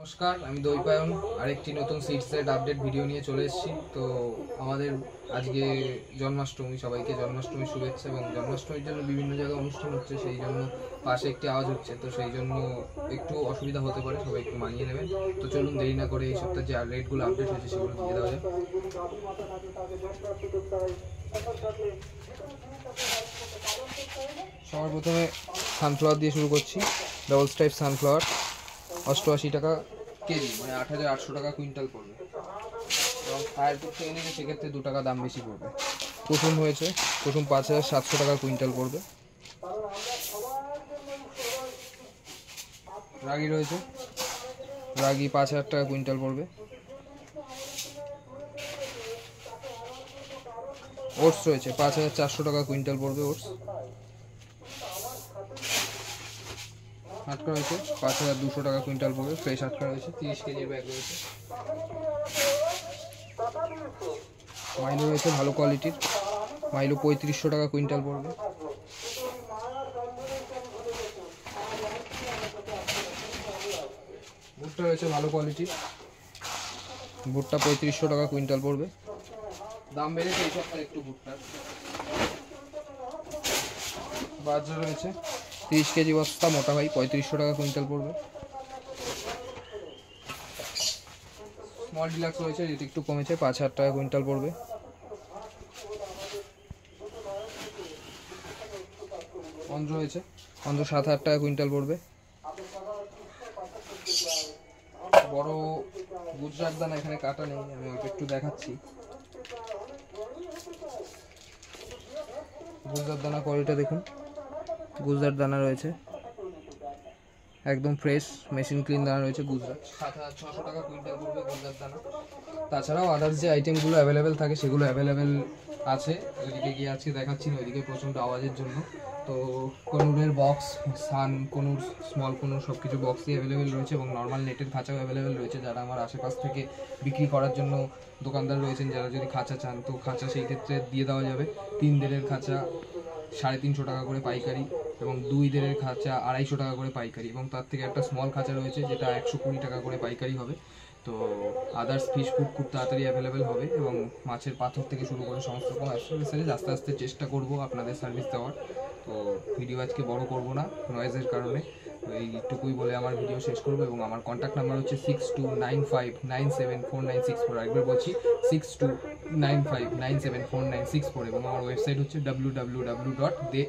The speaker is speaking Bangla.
নমস্কার, আমি দৈপায়ন আরেকটি নতুন সিড সেট আপডেট ভিডিও নিয়ে চলে এসেছি। তো আমাদের আজকে জন্মাষ্টমী, সবাইকে জন্মাষ্টমীর শুভেচ্ছা। এবং জন্মাষ্টমীর জন্য বিভিন্ন জায়গায় অনুষ্ঠান হচ্ছে, সেই জন্য পাশে একটি আওয়াজ হচ্ছে, তো সেই জন্য একটু অসুবিধা হতে পারে, সবাই একটু মানিয়ে নেবেন। তো চলুন দেরি না করে এই সপ্তাহে যে রেটগুলো আপডেট হয়েছে সেগুলো দিয়ে দেওয়া যায়। সবার প্রথমে সানফ্লাওয়ার দিয়ে শুরু করছি। ডবল স্ট্রাইপ সানফ্লাওয়ার 88 টাকা কেজি, মানে 8800 টাকা কুইন্টাল পড়বে। এবং ফায়ারপুর থেকে নিলে সেক্ষেত্রে 2 টাকা দাম বেশি পড়বে। কুসুম হয়েছে, কুসুম 5700 টাকা কুইন্টাল পড়বে। রাগি রয়েছে, রাগি 5000 টাকা কুইন্টাল পড়বে। ওটস রয়েছে 5400 টাকা কুইন্টাল পড়বে ওটস। আটকা রয়েছে 5200 টাকা কুইন্টাল পড়বে, ফ্রেশ আটকা রয়েছে, 30 কেজির ব্যাগ রয়েছে। মাইলো রয়েছে ভালো কোয়ালিটির, মাইলো 3500 টাকা কুইন্টাল পড়বে। ভুট্টা রয়েছে ভালো কোয়ালিটির, ভুট্টা 3500 টাকা কুইন্টাল পড়বে। দাম বেড়েছে এই সপ্তাহে একটু ভুট্টার। বাজরা রয়েছে 30 কেজি বস্তা মোটা ভাই, 3500 টাকা কুইন্টাল পড়বে। স্মল ডিলাক্স রয়েছে, যেটি একটু কমেছে, 5000 টাকা কুইন্টাল পড়বে। অন্ধ্র রয়েছে, অন্ধ্র 7000 টাকা কুইন্টাল পড়বে। বড় গুজরাট দানা এখানে কাটা নেই, আমি অল্প একটু দেখাচ্ছি। গুজরাট দানা কোয়ালিটিটা দেখুন, গুজরাট দানা রয়েছে একদম ফ্রেশ, মেশিন ক্লিন দানা রয়েছে। গুজরাট 7600 টাকা কুইন্টাল পড়বে গুজরাট দানা। তাছাড়াও আদার্স যে আইটেমগুলো অ্যাভেলেবেল থাকে সেগুলো অ্যাভেলেবেল আছে। ওইদিকে গিয়ে আজকে দেখাচ্ছি না, ওইদিকে প্রচণ্ড আওয়াজের জন্য। তো কনুরের বক্স, সান কনুর, স্মল কনুর সব কিছু বক্সই অ্যাভেলেবেল রয়েছে এবং নর্মাল নেটের খাঁচাও অ্যাভেলেবেল রয়েছে। যারা আমার আশেপাশ থেকে বিক্রি করার জন্য দোকানদার রয়েছেন, যারা যদি খাঁচা চান তো খাঁচা সেই ক্ষেত্রে দিয়ে দেওয়া যাবে। 3 দেড়ের খাঁচা 350 টাকা করে পাইকারি, এবং 2 দেড়ের খাঁচা 250 টাকা করে পাইকারি, এবং তার থেকে একটা স্মল খাঁচা রয়েছে যেটা 120 টাকা করে পাইকারি হবে। তো আদার্স ফিশ ফুড খুব তাড়াতাড়ি অ্যাভেলেবেল হবে, এবং মাছের পাথর থেকে শুরু করে সমস্ত রকম অ্যাক্সেসরিজ আস্তে আস্তে চেষ্টা করব আপনাদের সার্ভিস দেওয়ার। তো ভিডিও আজকে বড় করব না নয়েজের কারণে, তো এইটুকুই বলে আমার ভিডিও শেষ করব। এবং আমার কন্ট্যাক্ট নাম্বার হচ্ছে 6295974964। একবার বলছি 6295974964, এবং আমার ওয়েবসাইট হচ্ছে www.de